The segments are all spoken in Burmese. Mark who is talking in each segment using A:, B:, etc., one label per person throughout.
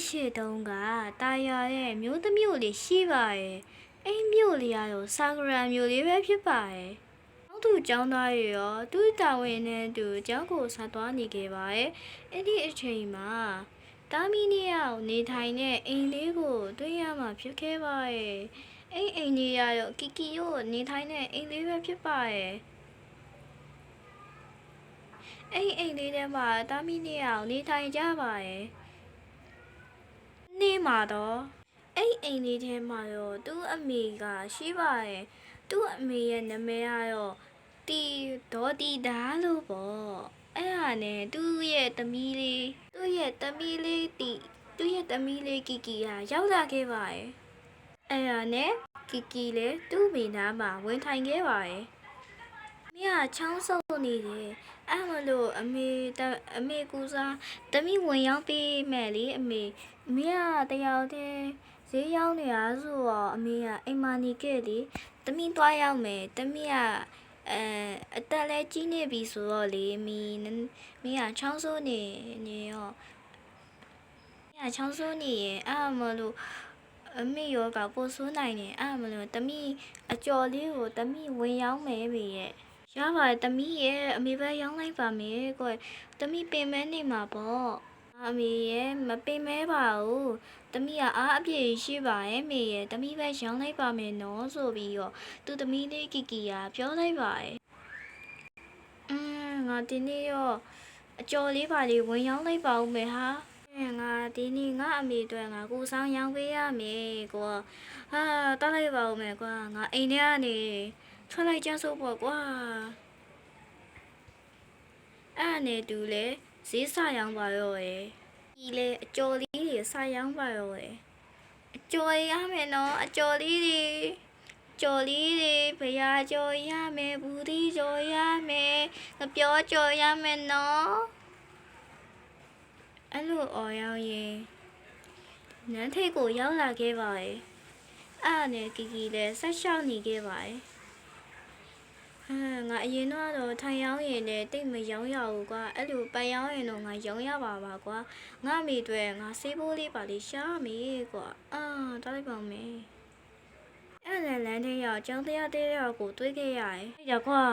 A: ရှေ့တုန်းကတာယာရဲ့မျိုးသမီးကိုလေးရှိပါရဲ့အဲ့မျိုးလေးကတော့ဆာဂရန်မျိုးလေးပဲဖြစ်ပါရဲ့နောက်သူကျောင်းသားရေရောသူ့တာဝန်နဲ့သူကျောင်းကိုဆက်သွားနေခဲ့ပါရဲ့အဲ့ဒီအချိန်မှာတာမီနီယာကိုနေထိုင်တဲ့အိမ်လေးကိုတွေ့ရမှာဖြစ်ခဲ့ပါရဲ့အဲ့အိမ်ကြီးရရောကီကီကိုနေထိုင်တဲ့အိမ်လေးပဲဖြစ်ပါရဲ့အဲ့အိမ်လေးထဲမှာတာမီနီယာကိုနေထိုင်ကြပါရဲ့နေ့မှာတော့အဲ့အိမ်လေးထဲမှာရောသူ့အမေကရှိပါရဲ့သူ့အမေရဲ့နာမည်ကတော့တီဒေါ်တီဒါလို့ပေါ့အဲ့ဟာနဲ့သူ့ရဲ့သမီးလေးသူ့ရဲ့သမီးလေးကီကီဟာရောက်လာခဲ့ပါရဲ့အဲ့ဟာနဲ့ကီကီလည်းသူ့မိသားမှာဝင်ထိုင်ခဲ့ပါရဲ့မင်းကချောင်းဆုပ်နေတယ်အဲ့မလို့အမေကူစားသမီးဝင်ရောက်ပေးမယ်လေအမေကတယောက်တည်းဈေးရောက်နေတာဆိုတော့အမေကအိမ်မနေခဲ့လေသမီးသွားရောက်မယ်သမီးကအသက်လည်းကြီးနေပြီဆိုတော့လေမင်းကချောင်းဆိုးနေရောမင်းကချောင်းဆိုးနေရင်အဲ့မလို့အမေရောကပို့ဆိုးနိုင်တယ်အဲ့မလို့သမီးအကျော်လေးကိုသမီးဝင်ရောက်မယ်မေရဲ့ရပါတယ်သမီးရဲ့အမေပဲရောင်းလိုက်ပါမယ်ကွသမီးပင်မဲနေမှာပေါ့အမေရဲ့မပင်မဲပါဘူးသမီးကအားအပြည့်ရှိပါရဲ့မေရဲ့သမီးပဲရောင်းလိုက်ပါမယ်နော်ဆိုပြီးတော့သူသမီးလေးကီကီကပြောလိုက်ပါရဲ့ငါဒီနေ့ရောအကျော်လေးပါလေးဝင်ရောင်းလိုက်ပါဦးမယ်ဟာငါဒီနေ့ငါအမေအတွက်ငါကိုဆောင်ရောင်းပေးရမယ်ကွာဟာတတ်လိုက်ပါဦးမယ်ကွာငါအိမ်ထဲကနေထွက်လိုက်ကြစို့ပေါ့ကွာအဲ့နဲ့တူလေဈေးဆရောင်းပါရောရဲ့ဒီလေအကျော်လေးတွေဆရောင်းပါရောရဲ့အကျော်ရမယ်နော်အကျော်လေးတွေဘယ်ရာကျော်ရမယ်ဘူးဒီကျော်ရမယ်ငပြောကျော်ရမယ်နော်အဲ့လိုအော်ရောက်ရင်နန်းထိတ်ကိုရောက်လာခဲ့ပါရဲ့အဲ့နဲ့ကီကီလည်းဆက်လျှောက်နေခဲ့ပါရဲ့ငါအရင်တော့ထိုင်ရောင်းရင်လည်းတိတ်မရောင်းရဘူးကွာအဲ့လိုပန်ရောင်းရင်တော့ငါရောင်းရပါကွာငါမိတွေငါဆေးပိုးလေးပါလေးရှားမေးကွာတောက်လိုက်ပါမယ်အဲ့ဒါလမ်းထဲရောက်ကျောင်းတရားကိုတွေးခဲ့ရတယ်ရကွာ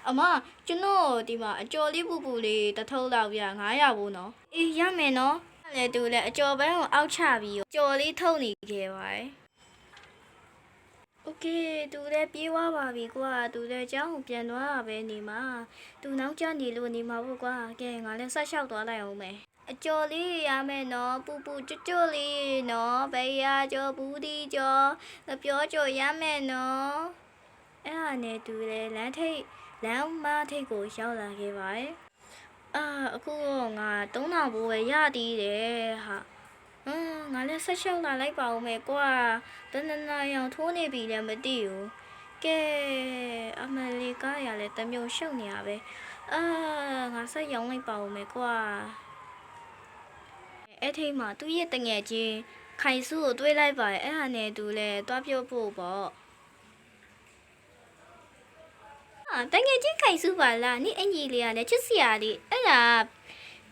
A: အမကျွန်တော်ဒီမှာအကျော်လေးပူပူလေးတစ်ထုပ်လောက်ပြ900ဘူးနော်အေးရမယ်နော်အဲ့လေတူလေအကျော်ပန်းကိုအောက်ချပြီးကျော်လေးထုတ်နေခဲ့ပါတယ်โอเคသူလည်းပြေးသွားပါပြီကွာသူလည်းကျောင်းကိုပြန်သွားတာပဲနေမှာသူနောက်ကျနေလို့နေမှာပေါ့ကွာကဲငါလည်းဆက်လျှောက်သွားလိုက်အောင်မယ်အကျော်လေးရမယ်နော်ပူပူကျွတ်လေးနော်ဘယ်ရာကျော်ဘူးဒီကျော်ငပြောကျော်ရမယ်နော်အဲ့ဟာနဲ့သူလည်းလမ်းမထိပ်ကိုရောက်လာခဲ့ပါတယ်အခုတော့ငါ3000ဘိုးပဲရသေးတယ်ဟာငါလည်းဆက်လျှောက်လာလိုက်ပါဦးမယ်ကွာတနနာရောင်ထိုးနေပြီလည်းမသိဘူးကဲအမလီကားရလည်းတမျိုးရှုပ်နေရပဲငါဆက်ရောင်းလိုက်ပါဦးမယ်ကွာအဲ့ထိမှသူ့ရဲ့တငယ်ချင်းခိုင်စုကိုတွေးလိုက်ပါရဲ့အဲ့ဟာနဲ့သူလည်းတွားပြုတ်ဖို့ပေါ့တငယ်ချင်းခိုင်စုပါလားနိအင်ကြီးလေးကလည်းချစ်စရာလေးအဲ့ဒါ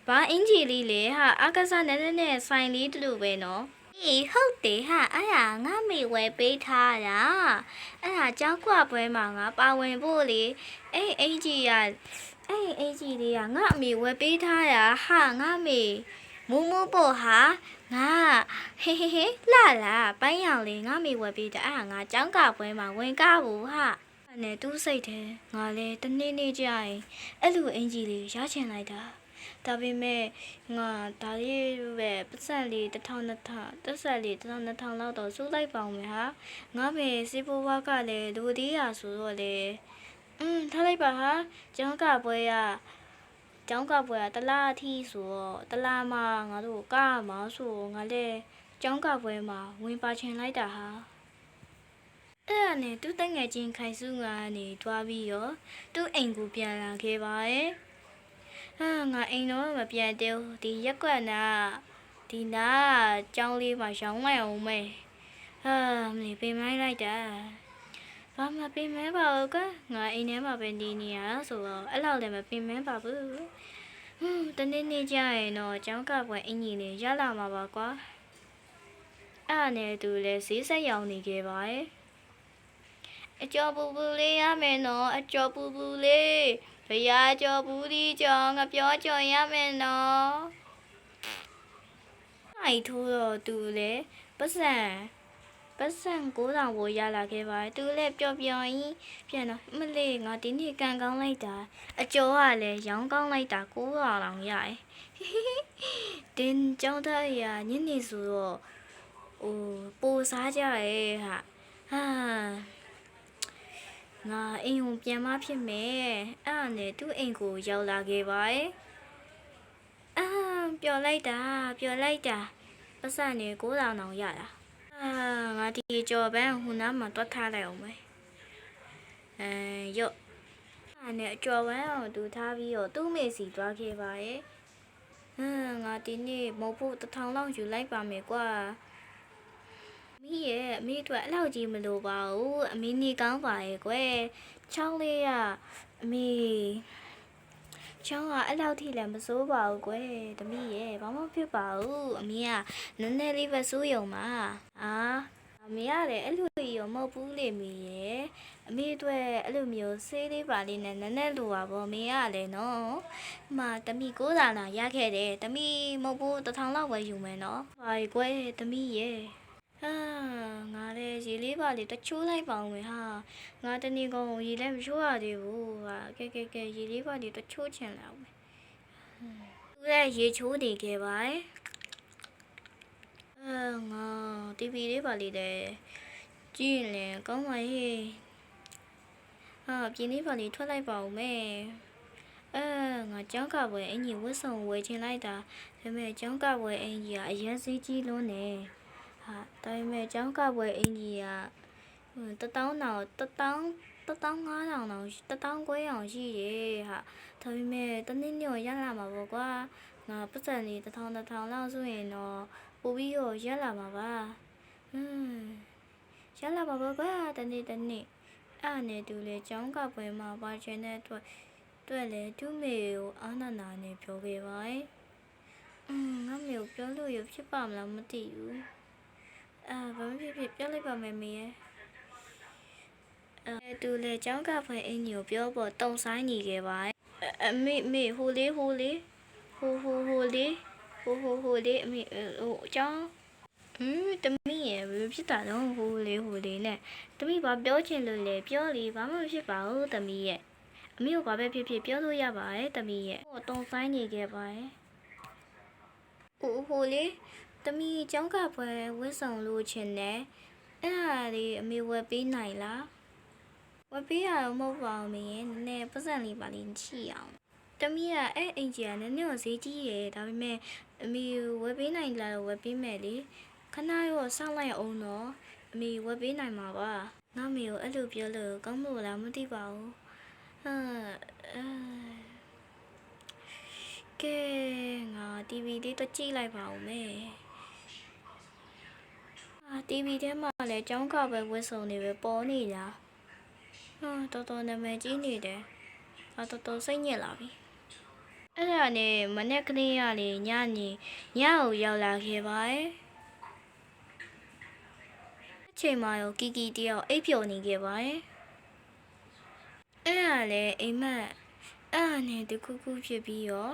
A: ဘာအင်ဂျီလေးလေဟာအာကစားနဲ့ဆိုင်လေးတူပဲနော်အေးဟုတ်တယ်ဟာအဲ့ဒါငါမေဝယ်ပေးထားတာအဲ့ဒါကြောက်ကွာပွဲမှာငါပါဝင်ဖို့လေအဲ့အင်ဂျီလေးကငါအမေဝယ်ပေးထားတာဟာငါမေမူပို့ဟာငါဟေလာပိုင်းရောင်လေးငါမေဝယ်ပေးတာအဲ့ဒါငါကြောက်ကပွဲမှာဝင်ကားဘူးဟာနဲ့တူးစိတ်တယ်ငါလည်းတနေ့ကြာရင်အဲ့လိုအင်ဂျီလေးရချင်လိုက်တာဒါပေမဲ့ငါဒါလေးပဲပတ်စံလေး1200လောက်တော့စုလိုက်ပါအောင်မယ်ဟာငါမေစီပိုးဝါကလည်းလူသေးရဆိုတော့လေထားလိုက်ပါဟာကျောင်းကပွဲတလားအထိဆိုတော့တလားမှာငါတို့ကားမှာဆိုငါလည်းကျောင်းကပွဲမှာဝင်ပါချင်လိုက်တာဟာအဲ့ဒါနဲ့သူ့တငယ်ချင်းခိုင်စုကနေတွားပြီးတော့သူ့အိမ်ကိုပြန်လာခဲ့ပါရဲ့ငါအိမ်တော့မပြန်သေးဘူးဒီရက်ကွက်နာဒီနာကျောင်းလေးမှာရောင်းလိုက်အောင်မယ်မင်းပင်မိုင်းလိုက်တာဘာမှပင်မဲပါဘူးကငါအိမ်ထဲမှာပဲနေရဆိုတော့အဲ့လောက်လည်းမပင်မဲပါဘူး တနေ့နေ့ကျရင်တော့ကျောင်းကပွဲအင်ကြီးလေးရလာမှာပါကွာအဲ့နဲ့သူလည်းဈေးဆက်ရောင်နေခဲ့ပါရဲ့အကျော်ပူပူလေးရမယ်နော်အကျော်ပူပူလေးဘုရားကျော်ပူဒီကျော်ငါပြောကျော်ရမယ်နော်အဲ့ထိုးတော့သူလည်းပတ်စံ9000ကိုရလာခဲ့ပါတယ်သူလည်းပျော်ပျော်ရင်ပြန်တော့မလေးငါဒီနေ့ကန်ကောင်းလိုက်တာအကျော်ကလည်းရောင်းကောင်းလိုက်တာ9000လောင်ရတယ်တင်းကျောင်းသားရညနေဆိုတော့ပိုစားကြရဲ့ဟာငါအိမ်ကိုပြန်မဖြစ်မယ်အဲ့နဲ့သူ့အိမ်ကိုရောက်လာခဲ့ပါရဲ့ပျော်လိုက်တာပတ်စံနေ9000တောင်ရတာငါဒီကြော်ပန်းဟိုနားမှာတွတ်ထားလိုက်အောင်မယ်ရော့အဲ့နဲ့ကြော်ပန်းအောင်သူထားပြီးတော့သူ့မေစီသွားခဲ့ပါရဲ့ငါဒီနေ့မဟုတ်ဘူး1000လောက်ယူလိုက်ပါမယ်ကွာမီးရဲ့အမေအတွက်အဲ့လောက်ကြီးမလိုပါဘူးအမေနေကောင်းပါရဲ့ကွယ်ချောင်းလေးကအမေချောင်းကအဲ့လောက်ထိလည်းမစိုးပါဘူးကွယ်သမီးရဲ့ဘာမှဖြစ်ပါဘူးအမေကနည်းနည်းလေးပဲစိုးရုံပါအမေကလည်းအဲ့လိုကြီးရောမဟုတ်ဘူးလေမေရဲ့အမေအတွက်အဲ့လိုမျိုးဆေးလေးပါလေးနဲ့နည်းနည်းလိုပါပေါ့မေကလည်းနော်သမီး9000လောက်ရခဲ့တယ်သမီးမဟုတ်ဘူး1000လောက်ပဲယူမယ်နော်ဟာကွယ်သမီးရဲ့ငါလည်းရေလေးပါလေးတချိုးလိုက်ပါဦးမယ်ငါတနေ့ကောင်ရေလည်းမချိုးရသေးဘူးကဲရေလေးပါလေးတချိုးချင်လာဦးမယ်သူလည်းရေချိုးနေခဲ့ပါငါတီဗီလေးပါလေးလည်းကြည့်ရင်ကောင်းပါရဲ့ပြင်းလေးပါလေးထွက်လိုက်ပါဦးမယ်ငါကျောင်းကပွဲအင်ကြီးဝတ်ဆောင်ဝယ်ချင်လိုက်တာဒါပေမဲ့ကျောင်းကပွဲအင်ကြီးကအရင်စေးကြီးလွန်းနေဒါပေမဲ့ကျောင်းကပွဲအင်ကြီးက1000တောင်15000တောင်1000ခွဲအောင်ရှိတယ်ဒါပေမဲ့တနေ့နေ့ရလာမှာပေါ့ကွာငါပတ်စံလေး1000လောက်ဆိုရင်တော့ပို့ပြီးတော့ရလာမှာပါရလာပါပေါ့ကွာတနေ့အဲ့နဲ့သူလေကျောင်းကပွဲမှာပါချင်တဲ့အတွက်လေသူ့မေကိုအာနာနာနဲ့ပြောခဲ့ပါငါမေကိုပြောလို့ရဖြစ်ပါမလားမသိဘူးဘာမှဖြစ်ပြောလိုက်ပါမယ်မေရဲ့သူလေကျောင်းကပွဲအင်းကြီးကိုပြောပေါ်တုံဆိုင်နေခဲ့ပါမေဟိုလေးအမေကျောင်းတမီးရဲ့ဘယ်ဖြစ်တာတော့ဟိုလေးနဲ့တမီးဘာပြောချင်လို့လဲပြောလေဘာမှမဖြစ်ပါဘူးတမီးရဲ့အမေကိုဘာပဲဖြစ်ပြောလို့ရပါတယ်တမီးရဲ့တုံဆိုင်နေခဲ့ပါတယ်ဟိုလေးတမီးကျောင်းကပွဲဝတ်ဆောင်လို့ချင်တယ်အဲ့ဒါလေးအမေဝယ်ပေးနိုင်လားဝယ်ပေးရတော့မဟုတ်ပါဘူးမင်းနည်းနည်းပတ်စံလေးပါလေးချိအောင်တမီးကအဲ့အင်ဂျီကနည်းနည်းဈေးကြီးတယ်ဒါပေမဲ့အမေဝယ်ပေးနိုင်လားတော့ဝယ်ပေးမယ်လေခဏရောစောင့်လိုက်အောင်တော့အမေဝယ်ပေးနိုင်မှာပါငါမေကိုအဲ့လိုပြောလို့ကောင်းမလို့လားမသိပါဘူးကဲငါ TV လေးတော့ကြည့်လိုက်ပါဦးမယ်TV ထဲမှာလည်းကျောင်းကပဲဝတ်စုံတွေပဲပေါ်နေတာတော်တော်နာမည်ကြီးနေတယ်တော်တော်စိတ်ညစ်လာပြီအဲ့ဒါနဲ့မနေ့ကလေးကလေညကိုရောက်လာခဲ့ပါရဲ့အချိန်မှရောကီကီတယောက်အိပ်ပျော်နေခဲ့ပါရဲ့အဲ့ဒါလေအိမ်မက်အဲ့ဒါနဲ့တခုဖြစ်ပြီးရော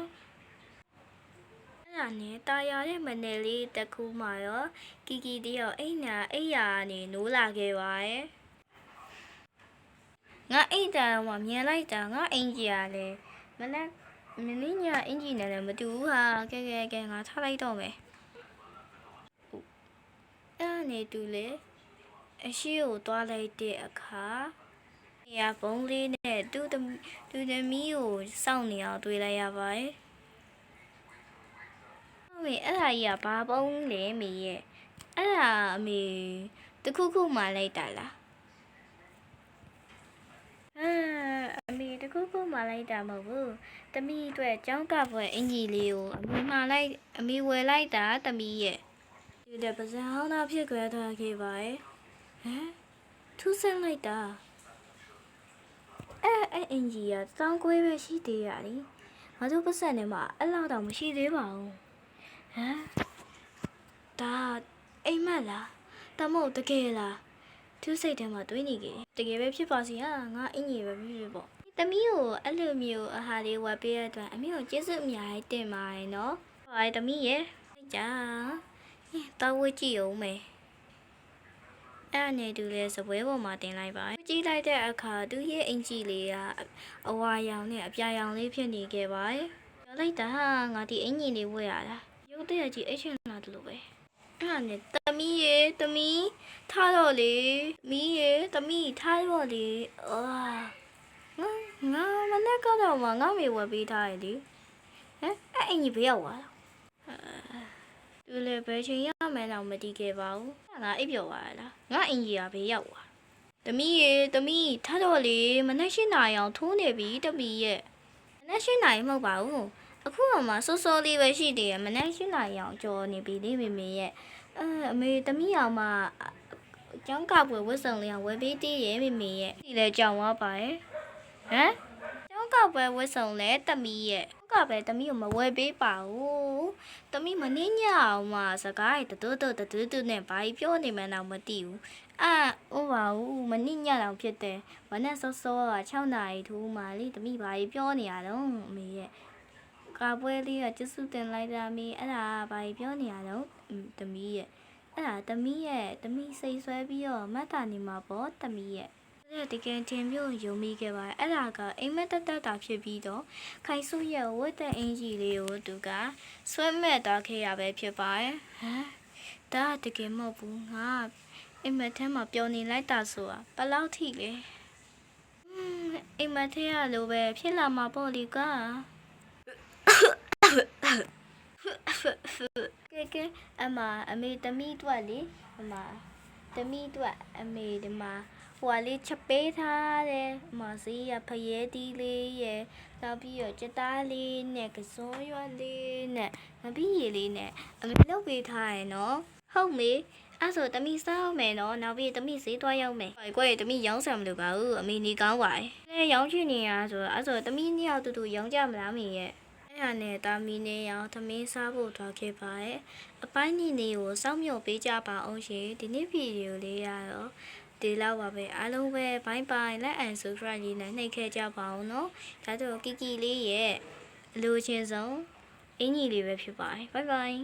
A: အဲ့ဒါနဲ့တာယာတဲ့မနယ်လေးတခုမှရောကီကီတယောက်အိမ်ယာနေနိုးလာခဲ့ပါရဲ့ငါအိတ်တာမှမြင်လိုက်တာငါအင်ကြီးကလည်းမင်းညာအင်ကြီးနဲ့လည်းမတူဘူးကဲငါထားလိုက်တော့မယ်အဲ့နဲ့တူလေအရှိကိုသွားလိုက်တဲ့အခါဘုံလေးနဲ့သူသမီးကိုစောင့်နေအောင်တွေ့လိုက်ရပါတယ်မေအဲ့ဒါကြီးကဘာပုံးလဲမေရဲ့အဲ့ဒါအမေတခုမှလိုက်တာလားအမေတခုမှလိုက်တာမဟုတ်ဘူးတမီးအတွက်ကျောင်းကပွဲအင်ကြီးလေးကိုအမေဝယ်လိုက်တာတမီးရဲ့ဒီတဲ့ပစံဟောင်းသားဖြစ်ကြသွားခဲ့ပါရဲ့ထူးဆန်းလိုက်တာအဲ့အင်ကြီးကတောင်းကွဲပဲရှိသေးရတယ်ဘ ငါတို့ပတ်စံနေမှာအဲ့လောက်တော့မရှိသေးပါဘူးဟမ်ဒါအိမ်မက်လားတမို့တကယ်လားသူစိတ်ထဲမှာတွေးနေကြတကယ်ပဲဖြစ်ပါစီဟာငါအင်ကြီးပဲဖြစ်ပေါ့သမီးကိုအဲ့လိုမျိုးအဟာလေးဝယ်ပေးရတဲ့အမေကိုကျေးဇူးအများကြီးတင်ပါတယ်နော်ဟုတ်သမီးရဲ့ကြာတောင်းဝကြည့်အောင်မယ်အဲ့နဲ့တူလဲစပွဲပေါ်မှာတင်လိုက်ပါကြည့်လိုက်တဲ့အခါသူ့ရဲ့အင်ကြီးလေးကအဝါရောင်နဲ့အပြာရောင်လေးဖြစ်နေခဲ့ပါတယ်ပြောလိုက်တာငါဒီအင်ကြီးလေးဝယ်ရတာရုပ်တရက်ကြီးအိတ်ချင်လာတယ်လို့ပဲအဲ့နဲ့သမီးရဲ့သမီးထားတော့လေမီးရဲ့သမီးထားတော့လေငါမနေ့ကတော့ငါမေဝယ်ပေးထားရလေဟမ်အဲ့အင်ကြီးဘယ်ရောက်သွားလဲသူလည်းဘယ်ချိန်ရမယ်တော့မသိခဲ့ပါဘူးငါအိပ်ပျော်သွားလားငါအင်ကြီးကဘယ်ရောက်သွားသမီးရဲ့သမီးထားတော့လေမနေ့၈နာရီအောင်ထိုးနေပြီသမီးရဲ့မနေ့၈နာရီမဟုတ်ပါဘူးအခုမှစောစောလေးပဲရှိသေးတယ်မနေ့၈နာရီအောင်ကြော်နေပြီလေမေမေရဲ့အမေသမီးအောင်မှကျောင်းကပွဲဝတ်စုံလေးအောင်ဝယ်ပေးသေးရဲ့မေမေရဲ့ဒီလေကြောင်သွားပါရဲ့ဟမ်ကျောင်းကပွဲဝတ်စုံလဲသမီးရဲ့ကပဲသမီးကိုမဝယ်ပေးပါဘူးသမီးမနှင်းညအောင်မှစကားရတူနဲ့ဘာကြီးပြောနေမှန်းတော့မသိဘူးဟုတ်ပါဘူးမနှင်းညအောင်ဖြစ်တယ်မနဲ့စောစောက6နာရီထိုးမှလေသမီးဘာကြီးပြောနေရတော့အမေရဲ့ကာပွဲလေးကကျစုတင်လိုက်တာမေအဲ့ဒါဘာကြီးပြောနေရတော့သမီးရဲ့အဲ့ဒါသမီးစိတ်ဆွဲပြီးတော့မတ်တာနေမှာပေါ့သမီးရဲ့တကယ်တင်ပြုတ်ယုံမိခဲ့ပါတယ်အဲ့ဒါကအိမ်မက်တက်တာဖြစ်ပြီးတော့ခိုင်စုရဲ့ဝတ်တဲ့အင်ကြီးလေးကိုသူကဆွဲမဲ့သွားခဲ့ရပဲဖြစ်ပါတယ်ဟမ်ဒါတကယ်မဟုတ်ဘူးငါအိမ်မက်ထဲမှာပျော်နေလိုက်တာဆိုတာဘယ်လောက်ထိလဲအိမ်မက်ထဲရလို့ပဲဖြစ်လာမှာပေါ့လေကကဲအမေသမီးတို့လေသမီးတို့အမေဒီမှာဟိုလေးချက်ပေးထားတယ်စီးရဖရဲတီးလေးရယ်နောက်ပြီးတော့ကြက်သားလေးနဲ့ကစုံရွက်လေးနဲ့ငပိရည်လေးနဲ့အမေလုပ်ပေးထားရယ်နော်ဟုတ်မေအဲ့ဆိုသမီးစားအောင်မယ်နော်နောက်ပြီးသမီးဈေးသွားရောက်မယ်ကိုယ့်ရဲ့သမီးရောင်းဆံမလို့ပါဘူးအမေနေကောင်းပါတယ်ရောင်းချင်နေရဆိုအဲ့ဆိုသမီးနှစ်ယောက်တူရောင်းကြမလားမေရဲ့အဲ့ဟာနဲ့တာမီနေရောင်သမင်းစားဖို့သွားခဲ့ပါရဲ့အပိုင်းနေကိုစောင့်မျှော်ပေးကြပါအောင်ရှင်ဒီနေ့ဗီဒီယိုလေးရတော့ဒီလောက်ပါပဲအားလုံးပဲဘိုင်းလက်အန်ဆိုဖရလေးနဲ့နှိပ်ခဲ့ကြပါအောင်နော်ဒါတော့ကီကီလေးရဲ့အလိုချင်ဆုံးအင်ကြီးလေးပဲဖြစ်ပါတယ်ဘိုင်